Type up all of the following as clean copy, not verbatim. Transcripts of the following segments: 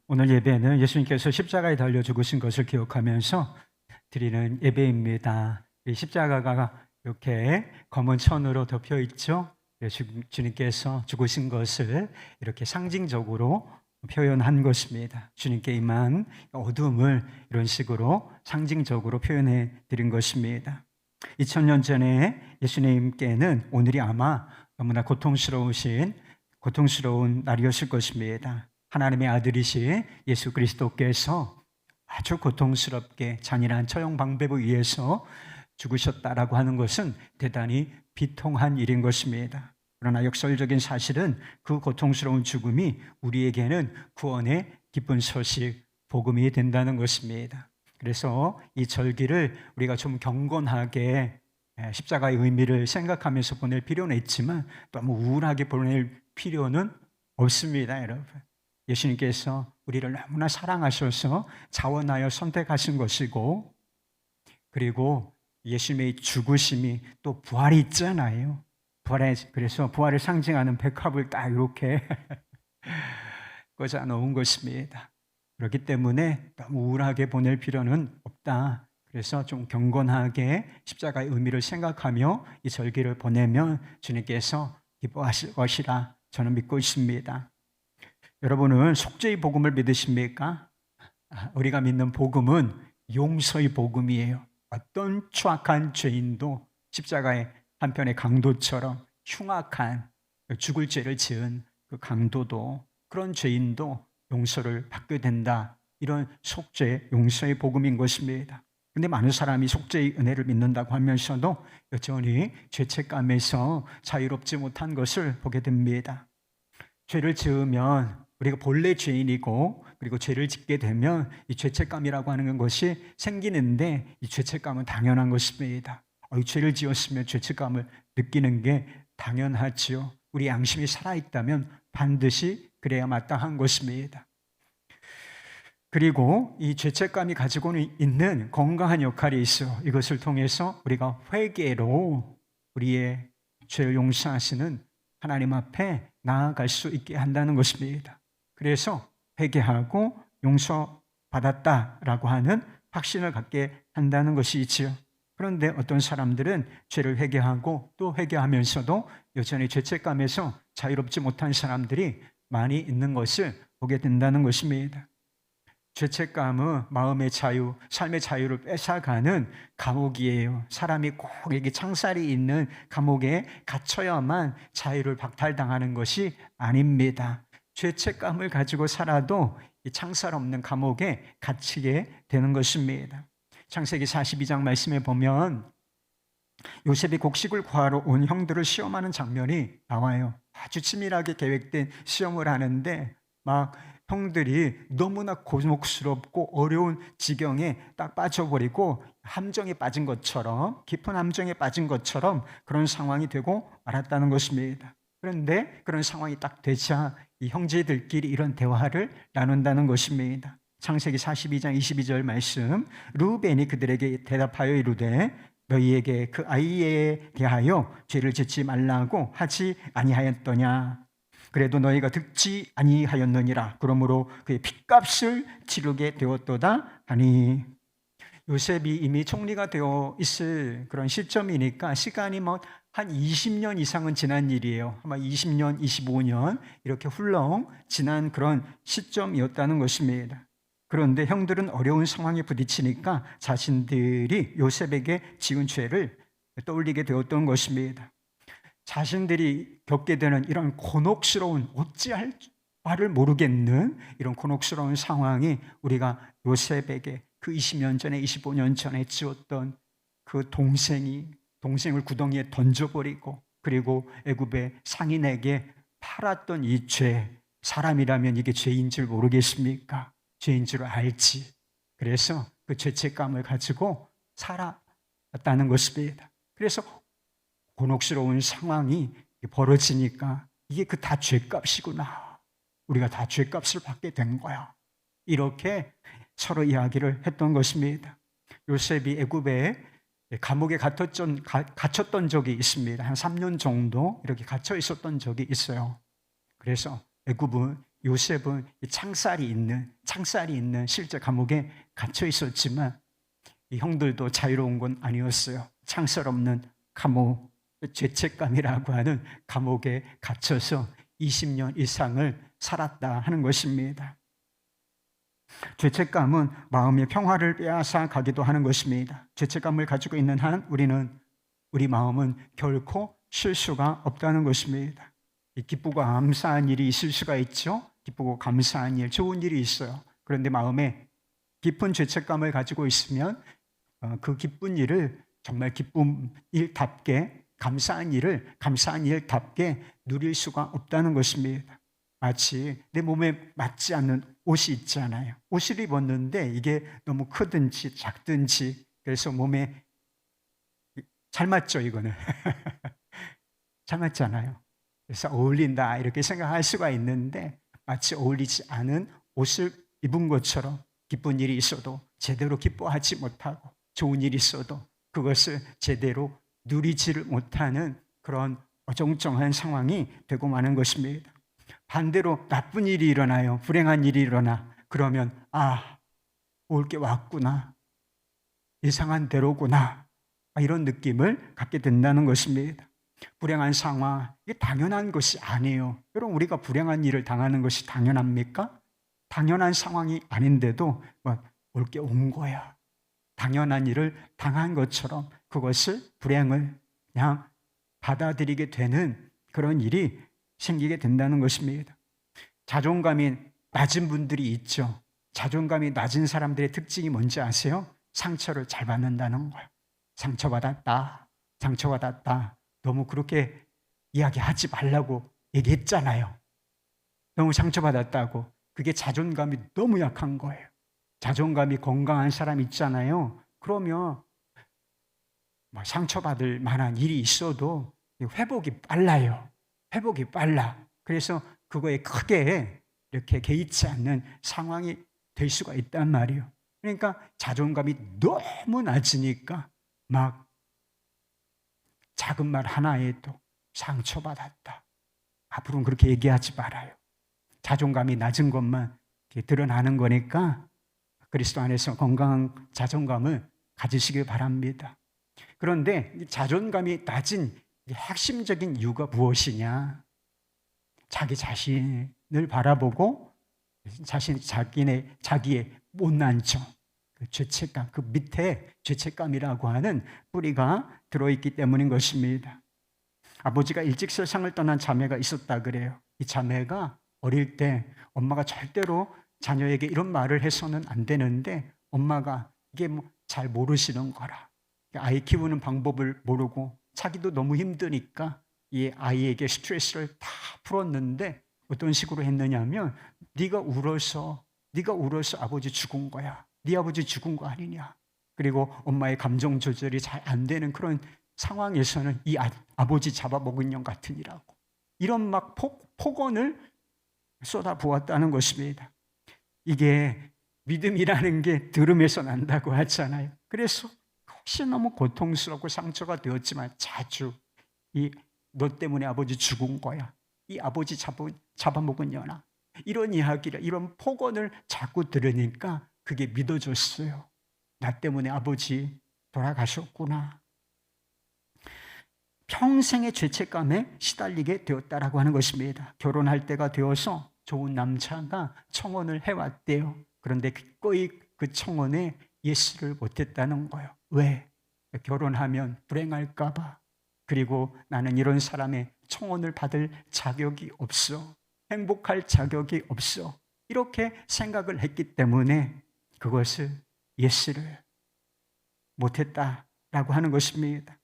오늘 예배는 예수님께서 십자가에 달려 죽으신 것을 기억하면서 드리는 예배입니다. 이 십자가가 이렇게 검은 천으로 덮여 있죠. 주님께서 죽으신 것을 이렇게 상징적으로 표현한 것입니다. 주님께 임한 어둠을 이런 식으로 상징적으로 표현해 드린 것입니다. 2000년 전에 예수님께는 오늘이 아마 너무나 고통스러운 날이었을 것입니다. 하나님의 아들이신 예수 그리스도께서 아주 고통스럽게 잔인한 처형 방법에 의해서 죽으셨다라고 하는 것은 대단히 비통한 일인 것입니다. 그러나 역설적인 사실은 그 고통스러운 죽음이 우리에게는 구원의 기쁜 소식, 복음이 된다는 것입니다. 그래서 이 절기를 우리가 좀 경건하게 십자가의 의미를 생각하면서 보낼 필요는 있지만 너무 우울하게 보낼 필요는 없습니다, 여러분. 예수님께서 우리를 너무나 사랑하셔서 자원하여 선택하신 것이고, 그리고 예수님의 죽으심이 또 부활이 있잖아요. 그래서 부활을 상징하는 백합을 딱 이렇게 꽂아 놓은 것입니다. 그렇기 때문에 너무 우울하게 보낼 필요는 없다. 그래서 좀 경건하게 십자가의 의미를 생각하며 이 절기를 보내면 주님께서 기뻐하실 것이라 저는 믿고 있습니다. 여러분은 속죄의 복음을 믿으십니까? 우리가 믿는 복음은 용서의 복음이에요. 어떤 추악한 죄인도 십자가의 한편의 강도처럼 흉악한 죽을 죄를 지은 그 강도도, 그런 죄인도 용서를 받게 된다. 이런 속죄, 용서의 복음인 것입니다. 그런데 많은 사람이 속죄의 은혜를 믿는다고 하면서도 여전히 죄책감에서 자유롭지 못한 것을 보게 됩니다. 죄를 지으면 우리가 본래 죄인이고, 그리고 죄를 짓게 되면 이 죄책감이라고 하는 것이 생기는데, 이 죄책감은 당연한 것입니다. 이 죄를 지었으면 죄책감을 느끼는 게 당연하지요. 우리 양심이 살아있다면 반드시 그래야 마땅한 것입니다. 그리고 이 죄책감이 가지고 있는 건강한 역할이 있어. 이것을 통해서 우리가 회개로 우리의 죄를 용서하시는 하나님 앞에 나아갈 수 있게 한다는 것입니다. 그래서 회개하고 용서받았다라고 하는 확신을 갖게 한다는 것이 있지요. 그런데 어떤 사람들은 죄를 회개하고 또 회개하면서도 여전히 죄책감에서 자유롭지 못한 사람들이 많이 있는 것을 보게 된다는 것입니다. 죄책감은 마음의 자유, 삶의 자유를 뺏어가는 감옥이에요. 사람이 꼭 이게 창살이 있는 감옥에 갇혀야만 자유를 박탈당하는 것이 아닙니다. 죄책감을 가지고 살아도 이 창살 없는 감옥에 갇히게 되는 것입니다. 창세기 42장 말씀에 보면 요셉이 곡식을 구하러 온 형들을 시험하는 장면이 나와요. 아주 치밀하게 계획된 시험을 하는데 막 형들이 너무나 곤혹스럽고 어려운 지경에 딱 빠져버리고 함정에 빠진 것처럼, 깊은 함정에 빠진 것처럼 그런 상황이 되고 말았다는 것입니다. 그런데 그런 상황이 딱 되자 이 형제들끼리 이런 대화를 나눈다는 것입니다. 창세기 42장 22절 말씀, 르우벤이 그들에게 대답하여 이르되 너희에게 그 아이에 대하여 죄를 짓지 말라고 하지 아니하였더냐. 그래도 너희가 듣지 아니하였느니라. 그러므로 그의 핏값을 치르게 되었도다 하니. 요셉이 이미 총리가 되어 있을 그런 시점이니까 시간이 한 20년 이상은 지난 일이에요. 아마 20년, 25년 이렇게 훌렁 지난 그런 시점이었다는 것입니다. 그런데 형들은 어려운 상황에 부딪히니까 자신들이 요셉에게 지은 죄를 떠올리게 되었던 것입니다. 자신들이 겪게 되는 이런 곤혹스러운, 어찌할 바를 모르겠는 이런 곤혹스러운 상황이 우리가 요셉에게 그 20년 전에, 25년 전에 지었던 그 동생을 구덩이에 던져버리고, 그리고 애굽의 상인에게 팔았던 이 죄, 사람이라면 이게 죄인 줄 모르겠습니까? 죄인 줄 알지. 그래서 그 죄책감을 가지고 살아왔다는 것입니다. 그래서 곤혹스러운 상황이 벌어지니까 이게 그 다 죄값이구나. 우리가 다 죄값을 받게 된 거야. 이렇게 서로 이야기를 했던 것입니다. 요셉이 애굽에 감옥에 갇혔던 적이 있습니다. 한 3년 정도 이렇게 갇혀 있었던 적이 있어요. 그래서 애굽은 요셉은 창살이 있는 실제 감옥에 갇혀 있었지만 이 형들도 자유로운 건 아니었어요. 창살 없는 감옥, 죄책감이라고 하는 감옥에 갇혀서 20년 이상을 살았다 하는 것입니다. 죄책감은 마음의 평화를 빼앗아 가기도 하는 것입니다. 죄책감을 가지고 있는 한 우리 마음은 결코 쉴 수가 없다는 것입니다. 기쁘고 감사한 일이 있을 수가 있죠. 기쁘고 감사한 일, 좋은 일이 있어요. 그런데 마음에 깊은 죄책감을 가지고 있으면 그 기쁜 일을 정말 기쁜 일답게, 감사한 일답게 누릴 수가 없다는 것입니다. 마치 내 몸에 맞지 않는 옷이 있잖아요. 옷을 입었는데 이게 너무 크든지 작든지 그래서 몸에 잘 맞죠, 이거는. 잘 맞잖아요. 그래서 어울린다 이렇게 생각할 수가 있는데 마치 어울리지 않은 옷을 입은 것처럼 기쁜 일이 있어도 제대로 기뻐하지 못하고 좋은 일이 있어도 그것을 제대로 누리지를 못하는 그런 어정쩡한 상황이 되고 마는 것입니다. 반대로 나쁜 일이 일어나요. 불행한 일이 일어나. 그러면 올 게 왔구나. 예상한 대로구나. 이런 느낌을 갖게 된다는 것입니다. 불행한 상황, 이게 당연한 것이 아니에요. 여러분, 우리가 불행한 일을 당하는 것이 당연합니까? 당연한 상황이 아닌데도 올 게 온 거야. 당연한 일을 당한 것처럼 그것을 불행을 그냥 받아들이게 되는 그런 일이 생기게 된다는 것입니다. 자존감이 낮은 분들이 있죠. 자존감이 낮은 사람들의 특징이 뭔지 아세요? 상처를 잘 받는다는 거예요. 상처받았다. 너무 그렇게 이야기하지 말라고 얘기했잖아요. 너무 상처받았다고. 그게 자존감이 너무 약한 거예요. 자존감이 건강한 사람 있잖아요. 그러면 상처받을 만한 일이 있어도 회복이 빨라요. 회복이 빨라. 그래서 그거에 크게 이렇게 개의치 않는 상황이 될 수가 있단 말이에요. 그러니까 자존감이 너무 낮으니까 막 작은 말 하나에도 상처받았다. 앞으로는 그렇게 얘기하지 말아요. 자존감이 낮은 것만 드러나는 거니까 그리스도 안에서 건강한 자존감을 가지시길 바랍니다. 그런데 자존감이 낮은 핵심적인 이유가 무엇이냐? 자기 자신을 바라보고 자기의 못난 점, 그 죄책감, 그 밑에 죄책감이라고 하는 뿌리가 들어있기 때문인 것입니다. 아버지가 일찍 세상을 떠난 자매가 있었다 그래요. 이 자매가 어릴 때 엄마가 절대로 자녀에게 이런 말을 해서는 안 되는데 엄마가 이게 잘 모르시는 거라. 아이 키우는 방법을 모르고 자기도 너무 힘드니까 이 아이에게 스트레스를 다 풀었는데 어떤 식으로 했느냐면 네가 울어서 아버지 죽은 거야. 네 아버지 죽은 거 아니냐. 그리고 엄마의 감정 조절이 잘 안 되는 그런 상황에서는 이 아버지 잡아먹은 년 같으니라고 이런 막 폭언을 쏟아부었다는 것입니다. 이게 믿음이라는 게 들음에서 난다고 하잖아요. 그래서 혹시 너무 고통스럽고 상처가 되었지만 자주 너 때문에 아버지 죽은 거야. 이 아버지 잡아먹은 년아. 이런 이야기를, 이런 폭언을 자꾸 들으니까 그게 믿어졌어요. 나 때문에 아버지 돌아가셨구나. 평생의 죄책감에 시달리게 되었다라고 하는 것입니다. 결혼할 때가 되어서 좋은 남자가 청혼을 해왔대요. 그런데 기꺼이 그 청혼에 예스를 못했다는 거예요. 왜? 결혼하면 불행할까 봐. 그리고 나는 이런 사람의 청혼을 받을 자격이 없어. 행복할 자격이 없어. 이렇게 생각을 했기 때문에 그것을 예스를 못했다라고 하는 것입니다.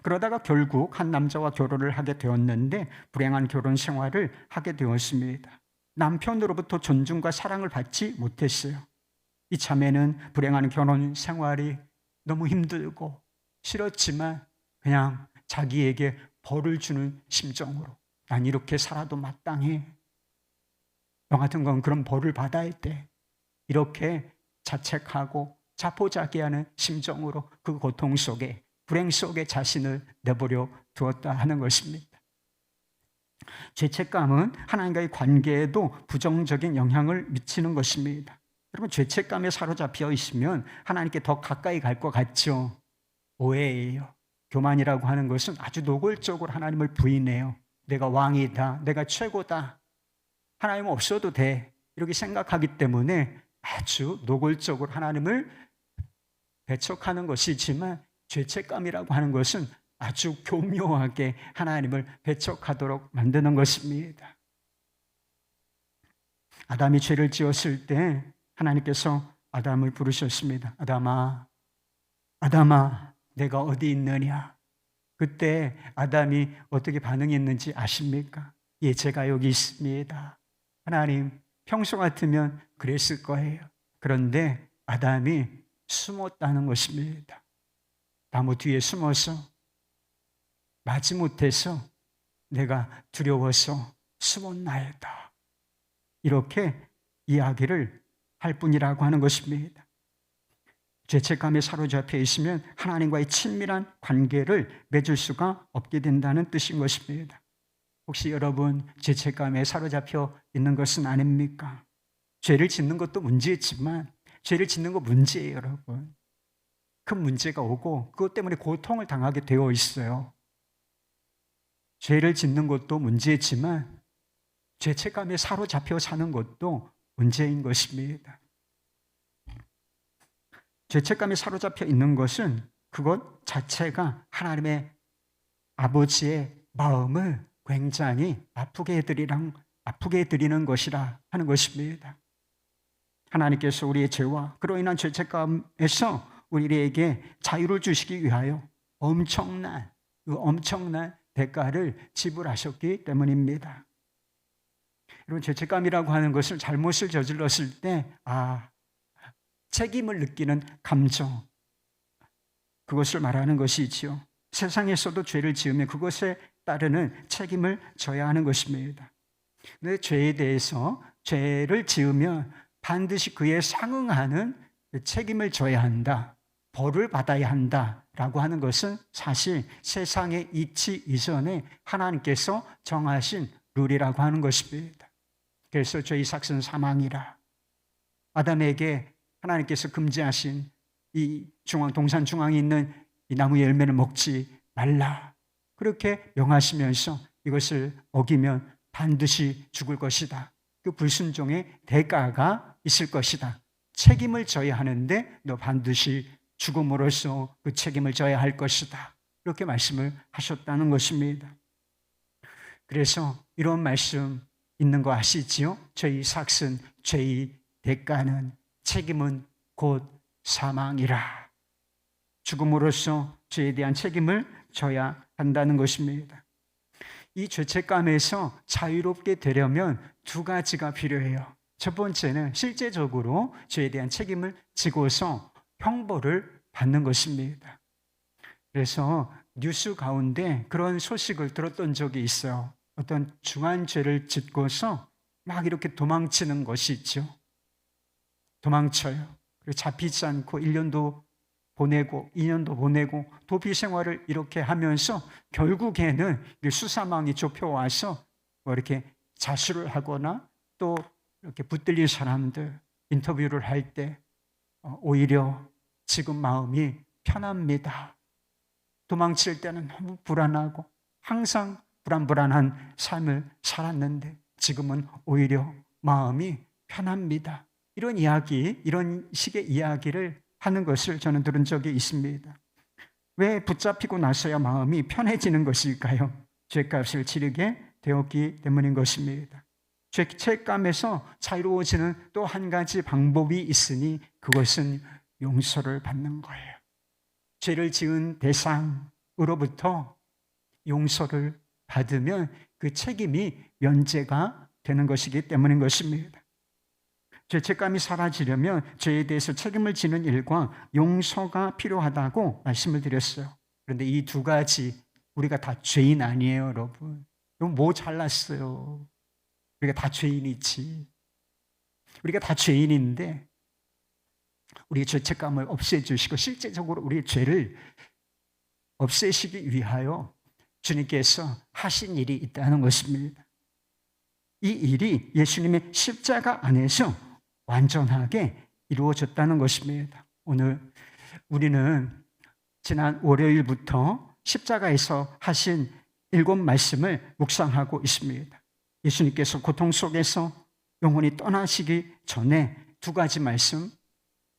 그러다가 결국 한 남자와 결혼을 하게 되었는데 불행한 결혼 생활을 하게 되었습니다. 남편으로부터 존중과 사랑을 받지 못했어요. 이 자매는 불행한 결혼 생활이 너무 힘들고 싫었지만 그냥 자기에게 벌을 주는 심정으로 난 이렇게 살아도 마땅해. 너 같은 건 그런 벌을 받아야 돼. 이렇게 자책하고 자포자기하는 심정으로 그 고통 속에 불행 속에 자신을 내버려 두었다 하는 것입니다. 죄책감은 하나님과의 관계에도 부정적인 영향을 미치는 것입니다. 여러분, 죄책감에 사로잡혀 있으면 하나님께 더 가까이 갈 것 같죠? 오해예요. 교만이라고 하는 것은 아주 노골적으로 하나님을 부인해요. 내가 왕이다, 내가 최고다, 하나님 없어도 돼, 이렇게 생각하기 때문에 아주 노골적으로 하나님을 배척하는 것이지만, 죄책감이라고 하는 것은 아주 교묘하게 하나님을 배척하도록 만드는 것입니다. 아담이 죄를 지었을 때 하나님께서 아담을 부르셨습니다. 아담아, 아담아, 내가 어디 있느냐? 그때 아담이 어떻게 반응했는지 아십니까? 예, 제가 여기 있습니다. 하나님, 평소 같으면 그랬을 거예요. 그런데 아담이 숨었다는 것입니다. 나무 뒤에 숨어서 마지못해서 내가 두려워서 숨었나이다, 이렇게 이야기를 할 뿐이라고 하는 것입니다. 죄책감에 사로잡혀 있으면 하나님과의 친밀한 관계를 맺을 수가 없게 된다는 뜻인 것입니다. 혹시 여러분 죄책감에 사로잡혀 있는 것은 아닙니까? 죄를 짓는 것도 문제지만 죄를 짓는 거 문제예요, 여러분. 큰 문제가 오고 그것 때문에 고통을 당하게 되어 있어요. 죄를 짓는 것도 문제지만 죄책감에 사로잡혀 사는 것도 문제인 것입니다. 죄책감에 사로잡혀 있는 것은 그것 자체가 하나님의 아버지의 마음을 굉장히 아프게 해드리는 것이라 하는 것입니다. 하나님께서 우리의 죄와 그로 인한 죄책감에서 우리에게 자유를 주시기 위하여 엄청난 대가를 지불하셨기 때문입니다. 여러분, 죄책감이라고 하는 것을 잘못을 저질렀을 때 책임을 느끼는 감정, 그것을 말하는 것이지요. 세상에서도 죄를 지으면 그것에 따르는 책임을 져야 하는 것입니다. 근데 죄에 대해서, 죄를 지으면 반드시 그에 상응하는 책임을 져야 한다, 벌을 받아야 한다라고 하는 것은 사실 세상에 있지 이전에 하나님께서 정하신 룰이라고 하는 것입니다. 그래서 죄의 삭은 사망이라, 아담에게 하나님께서 금지하신 이 동산 중앙에 있는 이 나무 열매를 먹지 말라, 그렇게 명하시면서 이것을 어기면 반드시 죽을 것이다, 그 불순종의 대가가 있을 것이다, 책임을 져야 하는데 너 반드시 죽음으로써 그 책임을 져야 할 것이다, 이렇게 말씀을 하셨다는 것입니다. 그래서 이런 말씀 있는 거 아시지요? 죄의 삭은, 죄의 대가는, 책임은 곧 사망이라. 죽음으로써 죄에 대한 책임을 져야 한다는 것입니다. 이 죄책감에서 자유롭게 되려면 두 가지가 필요해요. 첫 번째는 실제적으로 죄에 대한 책임을 지고서 형벌을 받는 것입니다. 그래서 뉴스 가운데 그런 소식을 들었던 적이 있어요. 어떤 중한 죄를 짓고서 막 이렇게 도망치는 것이 있죠. 도망쳐요. 그리고 잡히지 않고 1년도 보내고 2년도 보내고 도피 생활을 이렇게 하면서 결국에는 수사망이 좁혀와서 뭐 이렇게 자수를 하거나 또 이렇게 붙들린 사람들 인터뷰를 할 때 오히려 지금 마음이 편합니다. 도망칠 때는 너무 불안하고 항상 불안한 삶을 살았는데 지금은 오히려 마음이 편합니다. 이런 이야기, 이런 식의 이야기를 하는 것을 저는 들은 적이 있습니다. 왜 붙잡히고 나서야 마음이 편해지는 것일까요? 죄값을 치르게 되었기 때문인 것입니다. 죄책감에서 자유로워지는 또 한 가지 방법이 있으니 그것은 용서를 받는 거예요. 죄를 지은 대상으로부터 용서를 받으면 그 책임이 면제가 되는 것이기 때문인 것입니다. 죄책감이 사라지려면 죄에 대해서 책임을 지는 일과 용서가 필요하다고 말씀을 드렸어요. 그런데 이 두 가지, 우리가 다 죄인 아니에요, 여러분. 뭐 잘났어요. 우리가 다 죄인이지. 우리가 다 죄인인데 우리의 죄책감을 없애주시고 실제적으로 우리의 죄를 없애시기 위하여 주님께서 하신 일이 있다는 것입니다. 이 일이 예수님의 십자가 안에서 완전하게 이루어졌다는 것입니다. 오늘 우리는 지난 월요일부터 십자가에서 하신 7말씀을 묵상하고 있습니다. 예수님께서 고통 속에서 영혼이 떠나시기 전에 2가지 말씀,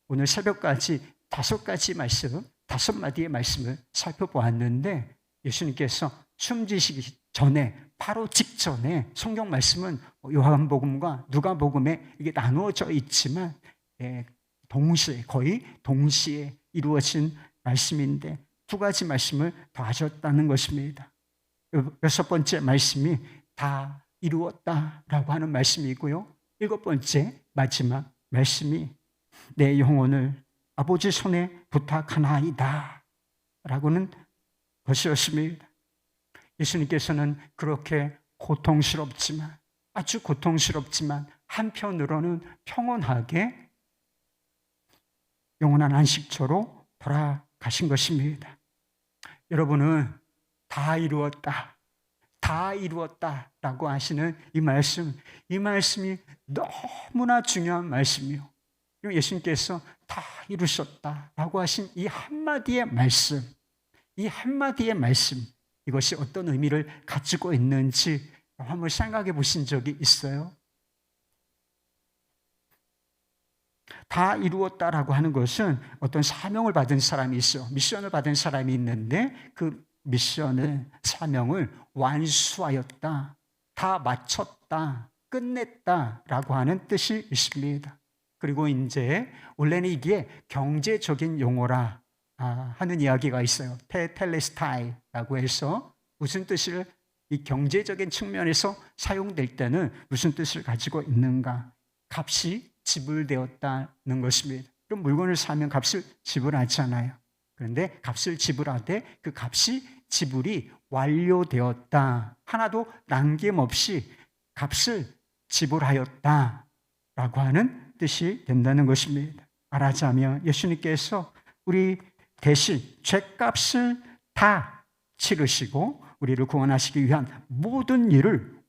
오늘 새벽까지 5가지 말씀, 5마디의 말씀을 살펴보았는데, 예수님께서 숨지시기 전에, 바로 직전에 성경 말씀은 요한복음과 누가복음에 이게 나누어져 있지만 동시에, 거의 동시에 이루어진 말씀인데 2가지 말씀을 더하셨다는 것입니다. 6번째 말씀이 다 이루었다라고 하는 말씀이고요. 7번째 마지막 말씀이 내 영혼을 아버지 손에 부탁하나이다 라고는 것이었습니다. 예수님께서는 그렇게 고통스럽지만, 아주 고통스럽지만 한편으로는 평온하게 영원한 안식처로 돌아가신 것입니다. 여러분은 다 이루었다, 다 이루었다라고 하시는 이 말씀이 너무나 중요한 말씀이요. 그리고 예수님께서 다 이루셨다라고 하신 이 한마디의 말씀, 이것이 어떤 의미를 가지고 있는지 한번 생각해 보신 적이 있어요? 다 이루었다라고 하는 것은 어떤 사명을 받은 사람이 있어, 미션을 받은 사람이 있는데 그 미션을, 사명을 완수하였다, 다 마쳤다, 끝냈다라고 하는 뜻이 있습니다. 그리고 이제 원래는 이게 경제적인 용어라 하는 이야기가 있어요. 테텔레스타이라고 해서 무슨 뜻을, 이 경제적인 측면에서 사용될 때는 무슨 뜻을 가지고 있는가? 값이 지불되었다는 것입니다. 그럼 물건을 사면 값을 지불하잖아요. 그런데 값을 지불하되 그 값이 지불이 완료되었다, 하나도 남김없이 값을 지불하였다라고 하는 뜻이 된다는 것입니다. 말하자면 예수님께서 우리 대신 죄값을 다 치르시고 우리를 구원하시기 위한 모든 일을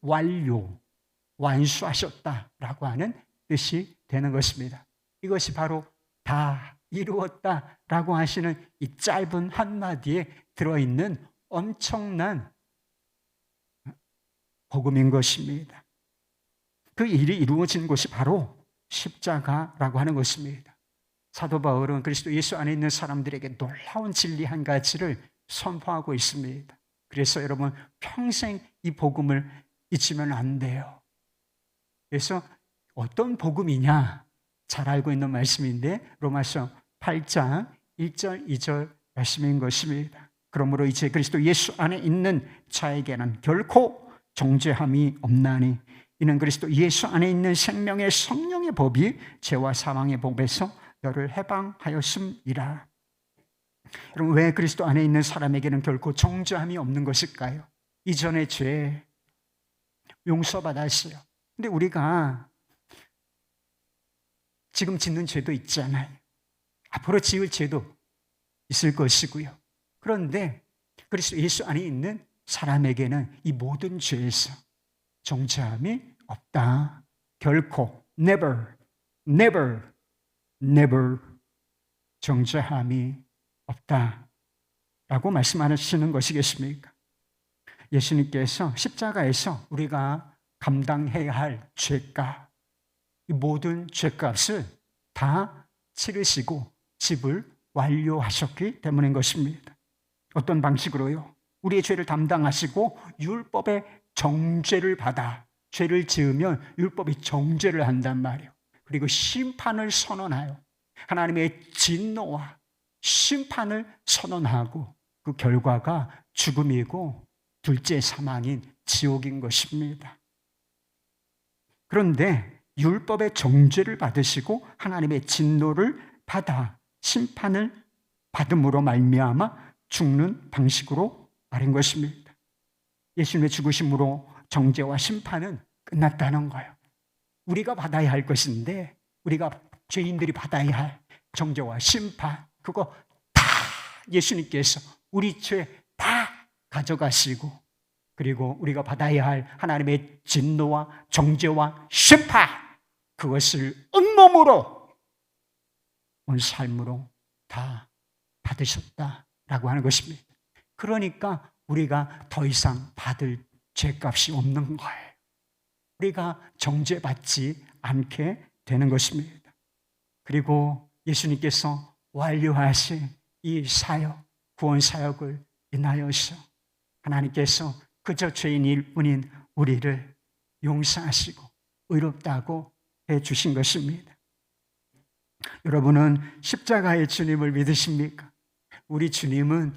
완수하셨다라고 하는 뜻이 되는 것입니다. 이것이 바로 다 이루었다라고 하시는 이 짧은 한마디에 들어있는 엄청난 복음인 것입니다. 그 일이 이루어진 곳이 바로 십자가라고 하는 것입니다. 사도 바울은 그리스도 예수 안에 있는 사람들에게 놀라운 진리 한 가지를 선포하고 있습니다. 그래서 여러분 평생 이 복음을 잊으면 안 돼요. 그래서 어떤 복음이냐 잘 알고 있는 말씀인데 로마서 8장 1절 2절 말씀인 것입니다. 그러므로 이제 그리스도 예수 안에 있는 자에게는 결코 정죄함이 없나니 이는 그리스도 예수 안에 있는 생명의 성령의 법이 죄와 사망의 법에서 너를 해방하였음이라. 여러분 왜 그리스도 안에 있는 사람에게는 결코 정죄함이 없는 것일까요? 이전의 죄 용서받았어요. 근데 우리가 지금 짓는 죄도 있잖아요. 앞으로 지을 죄도 있을 것이고요. 그런데 그리스도 예수 안에 있는 사람에게는 이 모든 죄에서 정죄함이 없다. 결코 never 정죄함이 없다라고 말씀하시는 것이겠습니까? 예수님께서 십자가에서 우리가 감당해야 할 죄값, 이 모든 죄값을 다 치르시고 지불 완료하셨기 때문인 것입니다. 어떤 방식으로요? 우리의 죄를 담당하시고 율법의 정죄를 받아, 죄를 지으면 율법이 정죄를 한단 말이에요. 그리고 심판을 선언하여 하나님의 진노와 심판을 선언하고 그 결과가 죽음이고 둘째 사망인 지옥인 것입니다. 그런데 율법의 정죄를 받으시고 하나님의 진노를 받아 심판을 받음으로 말미암아 죽는 방식으로 말인 것입니다. 예수님의 죽으심으로 정죄와 심판은 끝났다는 거예요. 우리가 받아야 할 것인데, 우리가 죄인들이 받아야 할 정죄와 심판, 그거 다 예수님께서 우리 죄 다 가져가시고 그리고 우리가 받아야 할 하나님의 진노와 정죄와 심판, 그것을 온몸으로 온 삶으로 다 받으셨다라고 하는 것입니다. 그러니까 우리가 더 이상 받을 죄값이 없는 거예요. 우리가 정죄받지 않게 되는 것입니다. 그리고 예수님께서 완료하신 이 사역, 구원 사역을 인하여서 하나님께서 그저 죄인일 뿐인 우리를 용서하시고 의롭다고 해주신 것입니다. 여러분은 십자가의 주님을 믿으십니까? 우리 주님은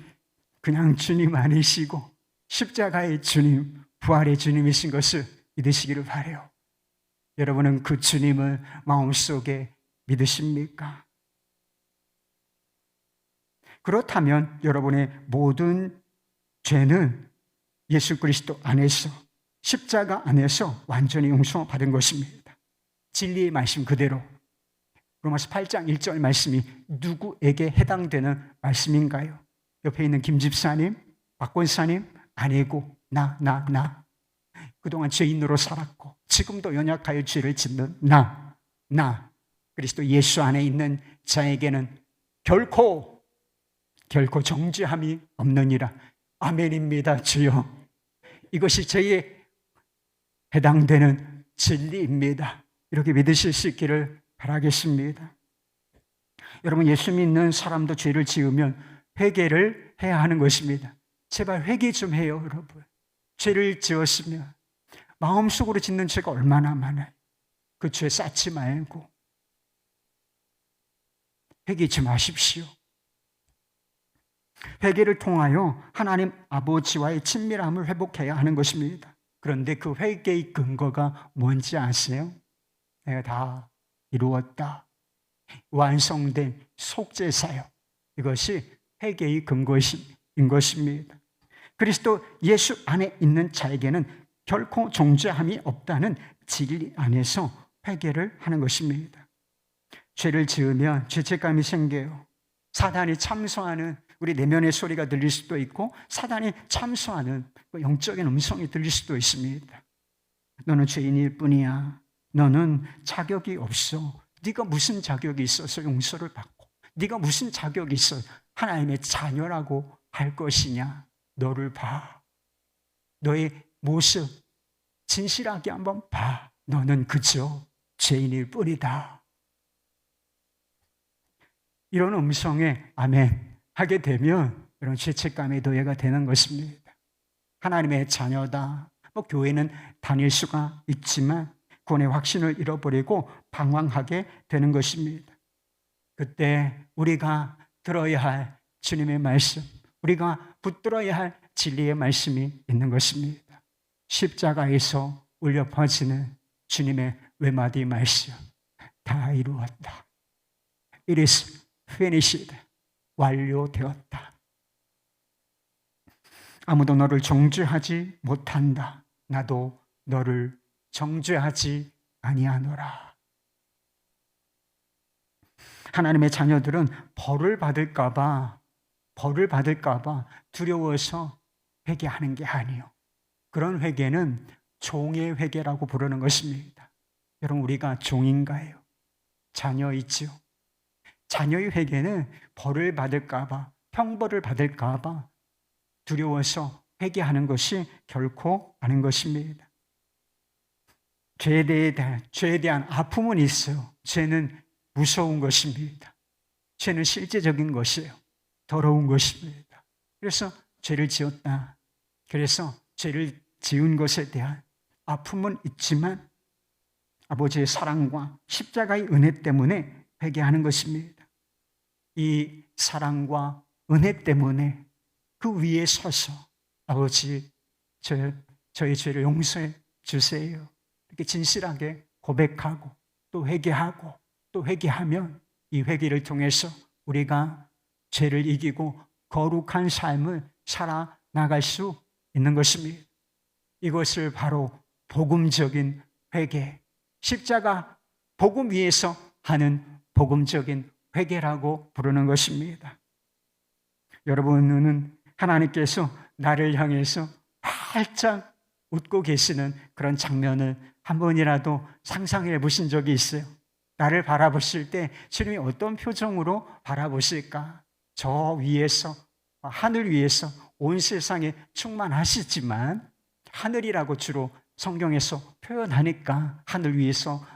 그냥 주님 아니시고 십자가의 주님, 부활의 주님이신 것을 믿으시기를 바라요. 여러분은 그 주님을 마음속에 믿으십니까? 그렇다면 여러분의 모든 죄는 예수 그리스도 안에서, 십자가 안에서 완전히 용서받은 것입니다. 진리의 말씀 그대로 로마서 8장 1절 말씀이 누구에게 해당되는 말씀인가요? 옆에 있는 김 집사님, 박 권사님, 아니고 나 그동안 죄인으로 살았고 지금도 연약하여 죄를 짓는 나 그리스도 예수 안에 있는 자에게는 결코 정죄함이 없느니라. 아멘입니다. 주여, 이것이 저희에 해당되는 진리입니다. 이렇게 믿으실 수 있기를 바라겠습니다. 여러분, 예수 믿는 사람도 죄를 지으면 회개를 해야 하는 것입니다. 제발 회개 좀 해요, 여러분. 죄를 지었으면 마음속으로 짓는 죄가 얼마나 많아요. 그 죄 쌓지 말고 회개 좀 하십시오. 회개를 통하여 하나님 아버지와의 친밀함을 회복해야 하는 것입니다. 그런데 그 회개의 근거가 뭔지 아세요? 내가 다 이루었다. 완성된 속죄사역. 이것이 회개의 근거인 것입니다. 그리스도 예수 안에 있는 자에게는 결코 정죄함이 없다는 진리 안에서 회개를 하는 것입니다. 죄를 지으면 죄책감이 생겨요. 사단이 참소하는 우리 내면의 소리가 들릴 수도 있고 사단이 참소하는 영적인 음성이 들릴 수도 있습니다. 너는 죄인일 뿐이야. 너는 자격이 없어. 네가 무슨 자격이 있어서 용서를 받고 네가 무슨 자격이 있어 하나님의 자녀라고 할 것이냐. 너를 봐. 너의 모습 진실하게 한번 봐. 너는 그저 죄인일 뿐이다. 이런 음성에 아멘 하게 되면 이런 죄책감의 노예가 되는 것입니다. 하나님의 자녀다. 교회는 다닐 수가 있지만 구원의 확신을 잃어버리고 방황하게 되는 것입니다. 그때 우리가 들어야 할 주님의 말씀, 우리가 붙들어야 할 진리의 말씀이 있는 것입니다. 십자가에서 울려 퍼지는 주님의 외마디 말씀, 다 이루었다. It is finished. 완료되었다. 아무도 너를 정죄하지 못한다. 나도 너를 정죄하지 아니하노라. 하나님의 자녀들은 벌을 받을까 봐 두려워서 회개하는 게 아니에요. 그런 회개는 종의 회개라고 부르는 것입니다. 여러분, 우리가 종인가요? 자녀이죠. 자녀의 회개는 벌을 받을까 봐, 형벌을 받을까 봐 두려워서 회개하는 것이 결코 아닌 것입니다. 죄에 대한 아픔은 있어요. 죄는 무서운 것입니다. 죄는 실제적인 것이에요. 더러운 것입니다. 그래서 죄를 지었다. 그래서 죄를 지은 것에 대한 아픔은 있지만 아버지의 사랑과 십자가의 은혜 때문에 회개하는 것입니다. 이 사랑과 은혜 때문에 그 위에 서서 아버지, 저의 죄를 용서해 주세요. 이렇게 진실하게 고백하고 또 회개하고 또 회개하면 이 회개를 통해서 우리가 죄를 이기고 거룩한 삶을 살아나갈 수 있는 것입니다. 이것을 바로 복음적인 회개, 십자가 복음 위에서 하는 복음적인 회개라고 부르는 것입니다. 여러분은 하나님께서 나를 향해서 활짝 웃고 계시는 그런 장면을 한 번이라도 상상해 보신 적이 있어요? 나를 바라보실 때 주님이 어떤 표정으로 바라보실까? 저 위에서, 하늘 위에서 온 세상에 충만하시지만 하늘이라고 주로 성경에서 표현하니까 하늘 위에서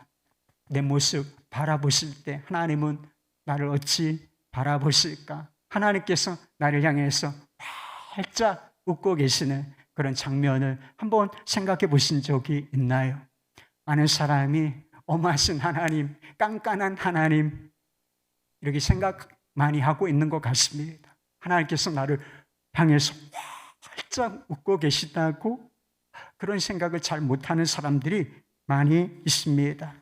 내 모습 바라보실 때 하나님은 나를 어찌 바라보실까? 하나님께서 나를 향해서 활짝 웃고 계시는 그런 장면을 한번 생각해 보신 적이 있나요? 많은 사람이 엄하신 하나님, 깐깐한 하나님 이렇게 생각 많이 하고 있는 것 같습니다. 하나님께서 나를 향해서 활짝 웃고 계시다고 그런 생각을 잘 못하는 사람들이 많이 있습니다.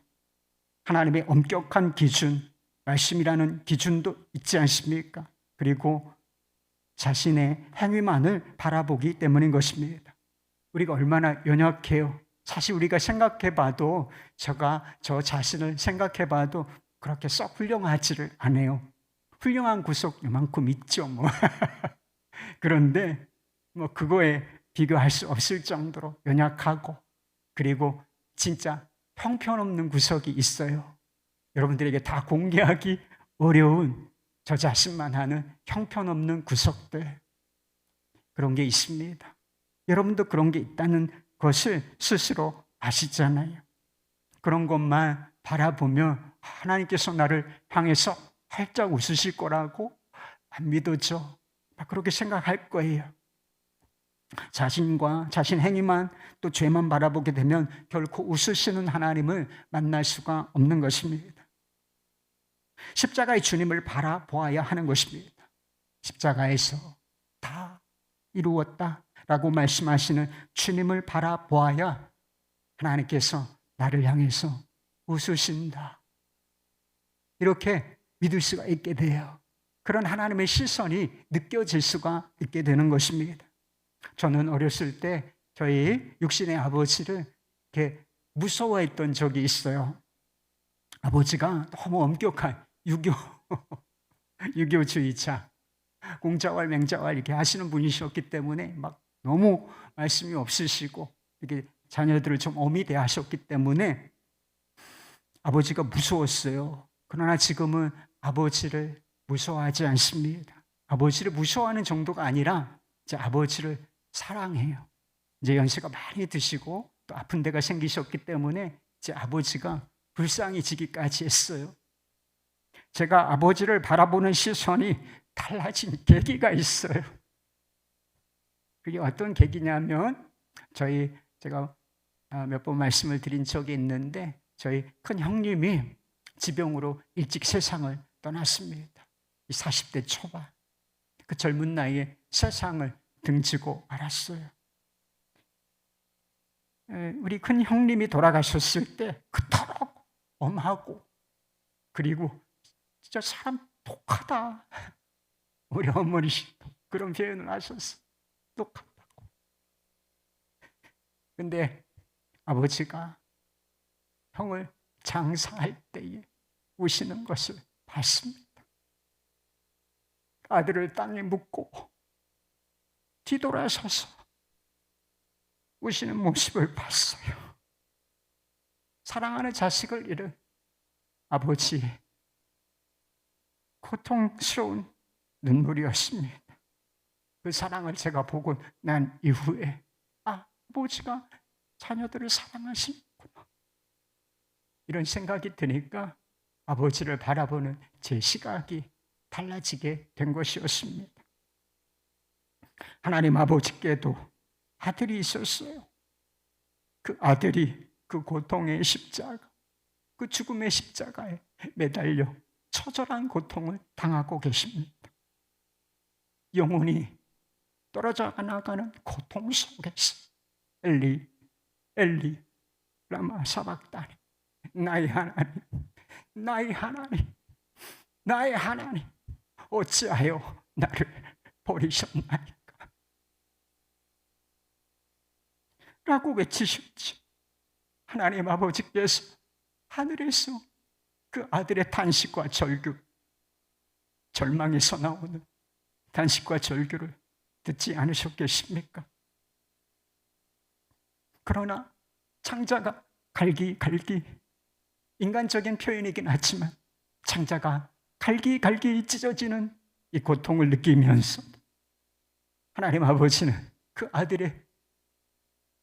하나님의 엄격한 기준, 말씀이라는 기준도 있지 않습니까? 그리고 자신의 행위만을 바라보기 때문인 것입니다. 우리가 얼마나 연약해요. 사실 우리가 생각해 봐도 저 자신을 생각해 봐도 그렇게 썩 훌륭하지를 않아요. 훌륭한 구석 이만큼 있죠 뭐. 그런데 뭐 그거에 비교할 수 없을 정도로 연약하고 그리고 진짜 형편없는 구석이 있어요. 여러분들에게 다 공개하기 어려운 저 자신만 하는 형편없는 구석들 그런 게 있습니다. 여러분도 그런 게 있다는 것을 스스로 아시잖아요. 그런 것만 바라보면 하나님께서 나를 향해서 활짝 웃으실 거라고 안 믿어져. 그렇게 생각할 거예요. 자신과 자신 행위만 또 죄만 바라보게 되면 결코 웃으시는 하나님을 만날 수가 없는 것입니다. 십자가의 주님을 바라보아야 하는 것입니다. 십자가에서 다 이루었다라고 말씀하시는 주님을 바라보아야 하나님께서 나를 향해서 웃으신다. 이렇게 믿을 수가 있게 돼요. 그런 하나님의 시선이 느껴질 수가 있게 되는 것입니다. 저는 어렸을 때 저희 육신의 아버지를 이렇게 무서워했던 적이 있어요. 아버지가 너무 엄격한 유교주의자, 공자왈 맹자왈 이렇게 하시는 분이셨기 때문에 막 너무 말씀이 없으시고 이렇게 자녀들을 좀 엄히 대하셨기 때문에 아버지가 무서웠어요. 그러나 지금은 아버지를 무서워하지 않습니다. 아버지를 무서워하는 정도가 아니라 이제 아버지를 사랑해요. 이제 연세가 많이 드시고 또 아픈 데가 생기셨기 때문에 이제 아버지가 불쌍해지기까지 했어요. 제가 아버지를 바라보는 시선이 달라진 계기가 있어요. 그게 어떤 계기냐면 제가 몇 번 말씀을 드린 적이 있는데 저희 큰 형님이 지병으로 일찍 세상을 떠났습니다. 40대 초반 그 젊은 나이에 세상을 등지고 말았어요. 우리 큰 형님이 돌아가셨을 때 그토록 엄하고 그리고 진짜 사람 독하다. 우리 어머니도 그런 표현을 하셨어요. 독하다고. 근데 아버지가 형을 장사할 때에 우시는 것을 봤습니다. 아들을 땅에 묻고 뒤돌아서서 우시는 모습을 봤어요. 사랑하는 자식을 잃은 아버지의 고통스러운 눈물이었습니다. 그 사랑을 제가 보고 난 이후에 아버지가 자녀들을 사랑하시는구나 이런 생각이 드니까 아버지를 바라보는 제 시각이 달라지게 된 것이었습니다. 하나님 아버지께도 아들이 있었어요. 그 아들이 그 고통의 십자가, 그 죽음의 십자가에 매달려 처절한 고통을 당하고 계십니다. 영혼이 떨어져 나가는 고통 속에서 엘리, 엘리, 라마 사박다니, 나의 하나님, 나의 하나님, 나의 하나님, 어찌하여 나를 버리셨나이까? 라고 외치셨지. 하나님 아버지께서 하늘에서 그 아들의 탄식과 절규, 절망에서 나오는 탄식과 절규를 듣지 않으셨겠습니까? 그러나 창자가 갈기갈기, 인간적인 표현이긴 하지만 창자가 갈기갈기 찢어지는 이 고통을 느끼면서 하나님 아버지는 그 아들의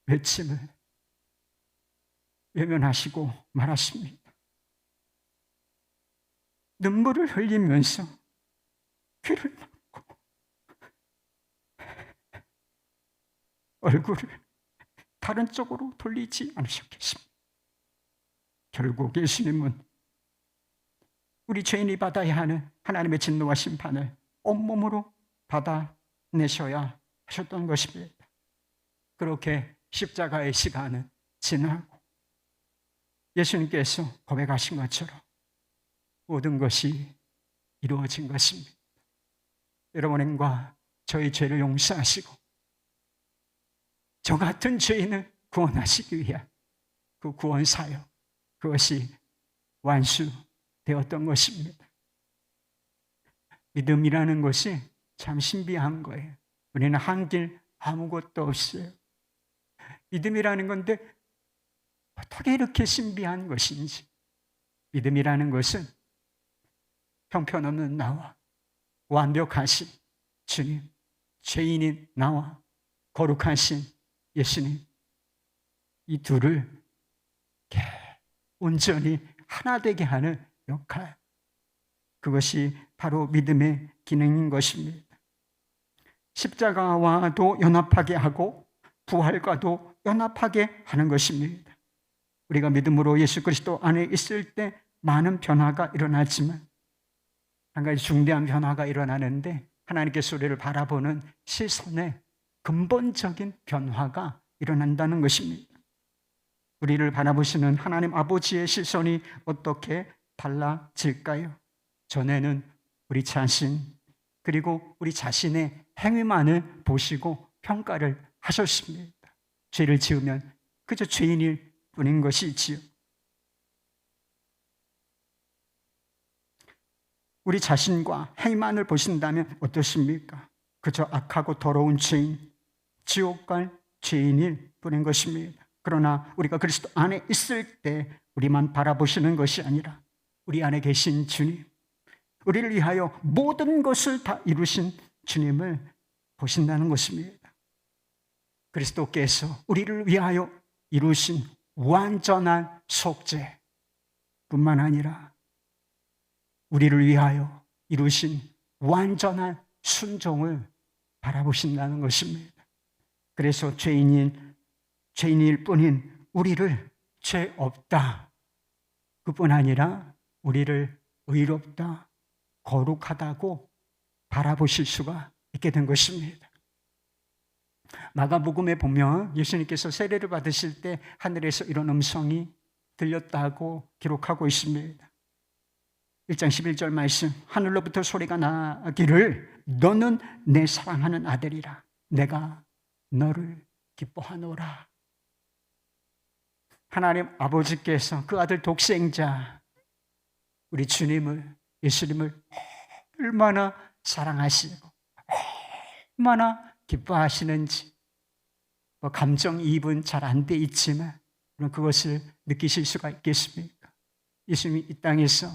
외침을 외면하시고 말하십니다. 눈물을 흘리면서 귀를 막고 얼굴을 다른 쪽으로 돌리지 않으셨겠습니까? 결국 예수님은 우리 죄인이 받아야 하는 하나님의 진노와 심판을 온몸으로 받아내셔야 하셨던 것입니다. 그렇게 십자가의 시간은 지나고 예수님께서 고백하신 것처럼 모든 것이 이루어진 것입니다. 여러분과 저희 죄를 용서하시고 저 같은 죄인을 구원하시기 위한 그 구원 사역, 그것이 완수되었던 것입니다. 믿음이라는 것이 참 신비한 거예요. 우리는 한 길 아무것도 없어요. 믿음이라는 건데 어떻게 이렇게 신비한 것인지. 믿음이라는 것은 형편없는 나와 완벽하신 주님, 죄인인 나와 거룩하신 예수님, 이 둘을 온전히 하나 되게 하는 역할, 그것이 바로 믿음의 기능인 것입니다. 십자가와도 연합하게 하고 부활과도 연합하게 하는 것입니다. 우리가 믿음으로 예수 그리스도 안에 있을 때 많은 변화가 일어나지만 한 가지 중대한 변화가 일어나는데 하나님께서 우리를 바라보는 시선에 근본적인 변화가 일어난다는 것입니다. 우리를 바라보시는 하나님 아버지의 시선이 어떻게 달라질까요? 전에는 우리 자신 그리고 우리 자신의 행위만을 보시고 평가를 하셨습니다. 죄를 지으면 그저 죄인일 뿐인 것이지요. 우리 자신과 행위만을 보신다면 어떻습니까? 그저 악하고 더러운 죄인, 지옥 갈 죄인일 뿐인 것입니다. 그러나 우리가 그리스도 안에 있을 때 우리만 바라보시는 것이 아니라 우리 안에 계신 주님, 우리를 위하여 모든 것을 다 이루신 주님을 보신다는 것입니다. 그리스도께서 우리를 위하여 이루신 완전한 속죄 뿐만 아니라 우리를 위하여 이루신 완전한 순종을 바라보신다는 것입니다. 그래서 죄인일 뿐인 우리를 죄 없다, 그뿐 아니라 우리를 의롭다, 거룩하다고 바라보실 수가 있게 된 것입니다. 마가복음에 보면 예수님께서 세례를 받으실 때 하늘에서 이런 음성이 들렸다고 기록하고 있습니다. 1장 11절 말씀, 하늘로부터 소리가 나기를 너는 내 사랑하는 아들이라, 내가 너를 기뻐하노라. 하나님 아버지께서 그 아들 독생자 우리 주님을, 예수님을 얼마나 사랑하시고 얼마나 기뻐하시는지 감정이입은 잘 안 돼 있지만 그것을 느끼실 수가 있겠습니까? 예수님이 이 땅에서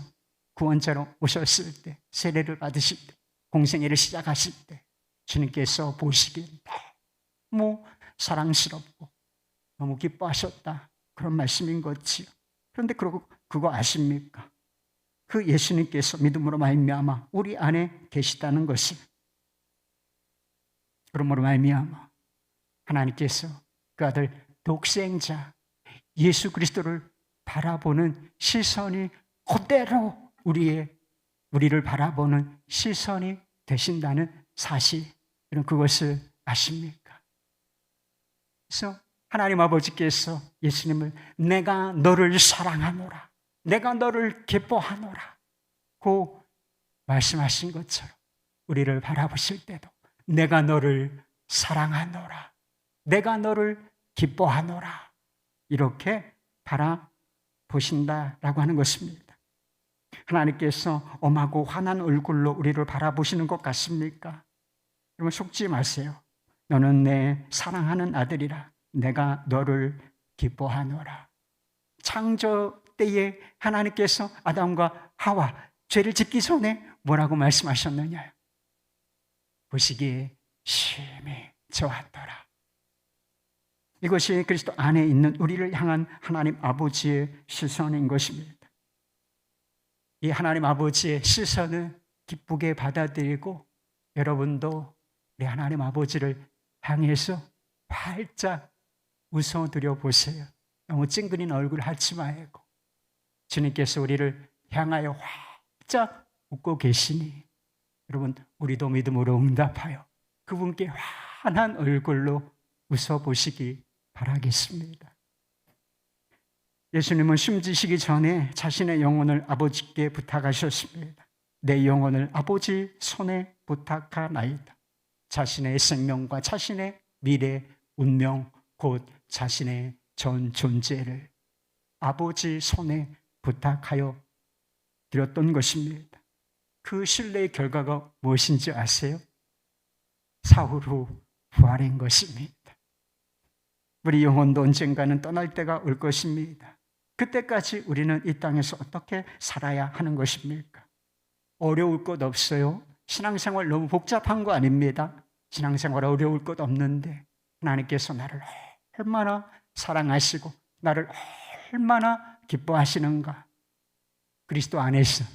구원자로 오셨을 때, 세례를 받으실 때, 공생애를 시작하실 때 주님께서 보시기에 너무 사랑스럽고 너무 기뻐하셨다, 그런 말씀인 거지요. 그런데 그거 아십니까? 그 예수님께서 믿음으로 말미암아 우리 안에 계시다는 것을, 그러므로 말미암아 하나님께서 그 아들 독생자 예수 그리스도를 바라보는 시선이 그대로 우리를 바라보는 시선이 되신다는 사실, 그것을 아십니까? 그래서 하나님 아버지께서 예수님을 내가 너를 사랑하노라, 내가 너를 기뻐하노라 고 말씀하신 것처럼 우리를 바라보실 때도 내가 너를 사랑하노라, 내가 너를 기뻐하노라, 이렇게 바라보신다라고 하는 것입니다. 하나님께서 엄하고 환한 얼굴로 우리를 바라보시는 것 같습니까? 여러분 속지 마세요. 너는 내 사랑하는 아들이라 내가 너를 기뻐하노라. 창조 때에 하나님께서 아담과 하와 죄를 짓기 전에 뭐라고 말씀하셨느냐? 보시기에 심히 좋았더라. 이것이 그리스도 안에 있는 우리를 향한 하나님 아버지의 시선인 것입니다. 이 하나님 아버지의 시선을 기쁘게 받아들이고 여러분도 우리 하나님 아버지를 향해서 활짝 웃어드려 보세요. 너무 찡그린 얼굴 하지 말고 주님께서 우리를 향하여 활짝 웃고 계시니 여러분 우리도 믿음으로 응답하여 그분께 환한 얼굴로 웃어보시기 바라겠습니다. 예수님은 숨지시기 전에 자신의 영혼을 아버지께 부탁하셨습니다. 내 영혼을 아버지 손에 부탁하나이다. 자신의 생명과 자신의 미래, 운명, 곧 자신의 전 존재를 아버지 손에 부탁하여 드렸던 것입니다. 그 신뢰의 결과가 무엇인지 아세요? 사흘 후 부활인 것입니다. 우리 영혼도 언젠가는 떠날 때가 올 것입니다. 그때까지 우리는 이 땅에서 어떻게 살아야 하는 것입니까? 어려울 것 없어요. 신앙생활 너무 복잡한 거 아닙니다. 신앙생활 어려울 것 없는데 하나님께서 나를 얼마나 사랑하시고 나를 얼마나 기뻐하시는가. 그리스도 안에서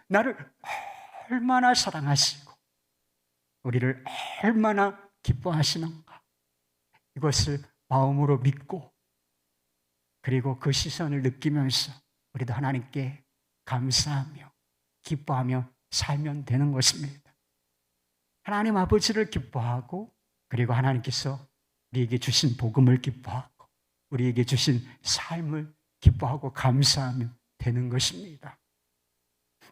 나를 얼마나 사랑하시고 우리를 얼마나 기뻐하시는가. 이것을 마음으로 믿고 그리고 그 시선을 느끼면서 우리도 하나님께 감사하며 기뻐하며 살면 되는 것입니다. 하나님 아버지를 기뻐하고 그리고 하나님께서 우리에게 주신 복음을 기뻐하고 우리에게 주신 삶을 기뻐하고 감사하며 되는 것입니다.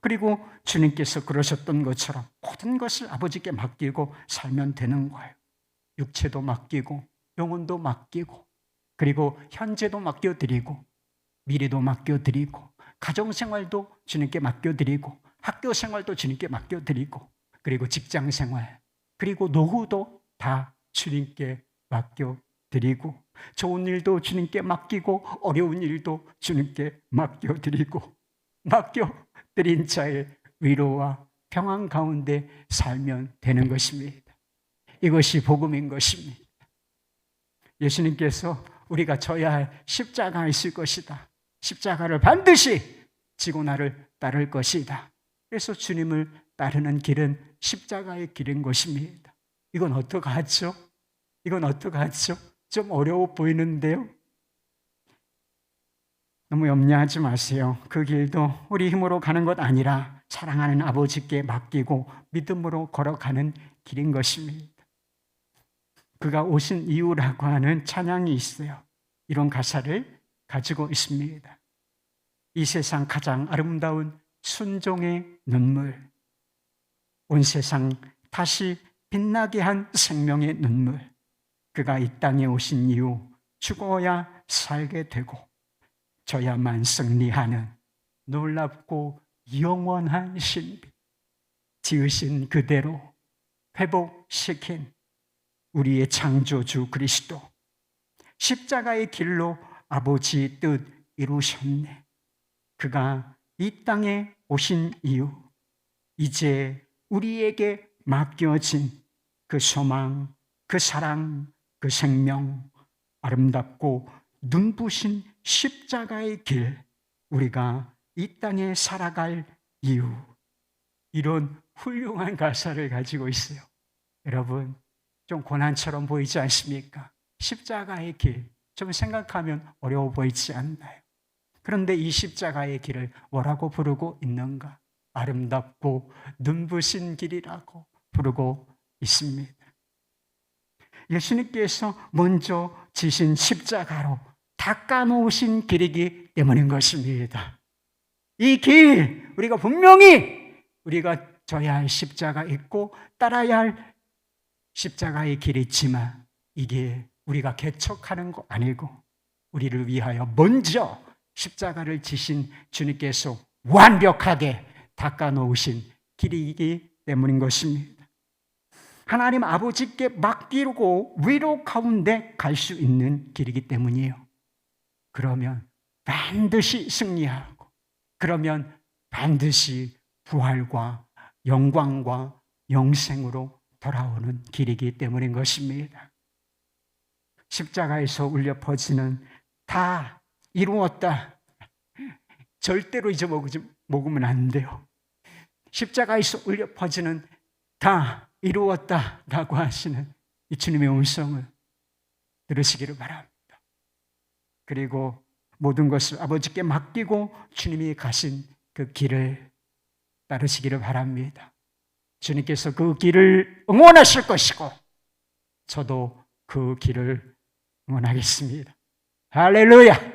그리고 주님께서 그러셨던 것처럼 모든 것을 아버지께 맡기고 살면 되는 거예요. 육체도 맡기고 영혼도 맡기고 그리고 현재도 맡겨드리고 미래도 맡겨드리고 가정생활도 주님께 맡겨드리고 학교생활도 주님께 맡겨드리고 그리고 직장생활 그리고 노후도 다 주님께 맡겨드리고 좋은 일도 주님께 맡기고 어려운 일도 주님께 맡겨드리고 맡겨드린 자의 위로와 평안 가운데 살면 되는 것입니다. 이것이 복음인 것입니다. 예수님께서 우리가 져야 할 십자가가 있을 것이다. 십자가를 반드시 지고 나를 따를 것이다. 그래서 주님을 따르는 길은 십자가의 길인 것입니다. 이건 어떡하죠? 좀 어려워 보이는데요. 너무 염려하지 마세요. 그 길도 우리 힘으로 가는 것 아니라 사랑하는 아버지께 맡기고 믿음으로 걸어가는 길인 것입니다. 그가 오신 이유라고 하는 찬양이 있어요. 이런 가사를 가지고 있습니다. 이 세상 가장 아름다운 순종의 눈물, 온 세상 다시 빛나게 한 생명의 눈물, 그가 이 땅에 오신 이유, 죽어야 살게 되고 져야만 승리하는 놀랍고 영원한 신비, 지으신 그대로 회복시킨 우리의 창조주 그리스도, 십자가의 길로 아버지 뜻 이루셨네. 그가 이 땅에 오신 이유, 이제 우리에게 맡겨진 그 소망, 그 사랑, 그 생명, 아름답고 눈부신 십자가의 길, 우리가 이 땅에 살아갈 이유, 이런 훌륭한 가사를 가지고 있어요. 여러분, 좀 고난처럼 보이지 않습니까? 십자가의 길, 좀 생각하면 어려워 보이지 않나요? 그런데 이 십자가의 길을 뭐라고 부르고 있는가? 아름답고 눈부신 길이라고 부르고 있습니다. 예수님께서 먼저 지신 십자가로 닦아놓으신 길이기 때문인 것입니다. 이 길, 우리가 분명히 우리가 져야 할 십자가 있고 따라야 할 십자가의 길이 있지만 이게 우리가 개척하는 거 아니고 우리를 위하여 먼저 십자가를 지신 주님께서 완벽하게 닦아놓으신 길이기 때문인 것입니다. 하나님 아버지께 맡기고 위로 가운데 갈 수 있는 길이기 때문이에요. 그러면 반드시 승리하고, 그러면 반드시 부활과 영광과 영생으로 돌아오는 길이기 때문인 것입니다. 십자가에서 울려 퍼지는 다 이루었다. 절대로 잊어먹으면 안 돼요. 십자가에서 울려 퍼지는 다 이루었다라고 하시는 이 주님의 음성을 들으시기를 바랍니다. 그리고 모든 것을 아버지께 맡기고 주님이 가신 그 길을 따르시기를 바랍니다. 주님께서 그 길을 응원하실 것이고 저도 그 길을 응원하겠습니다. 할렐루야!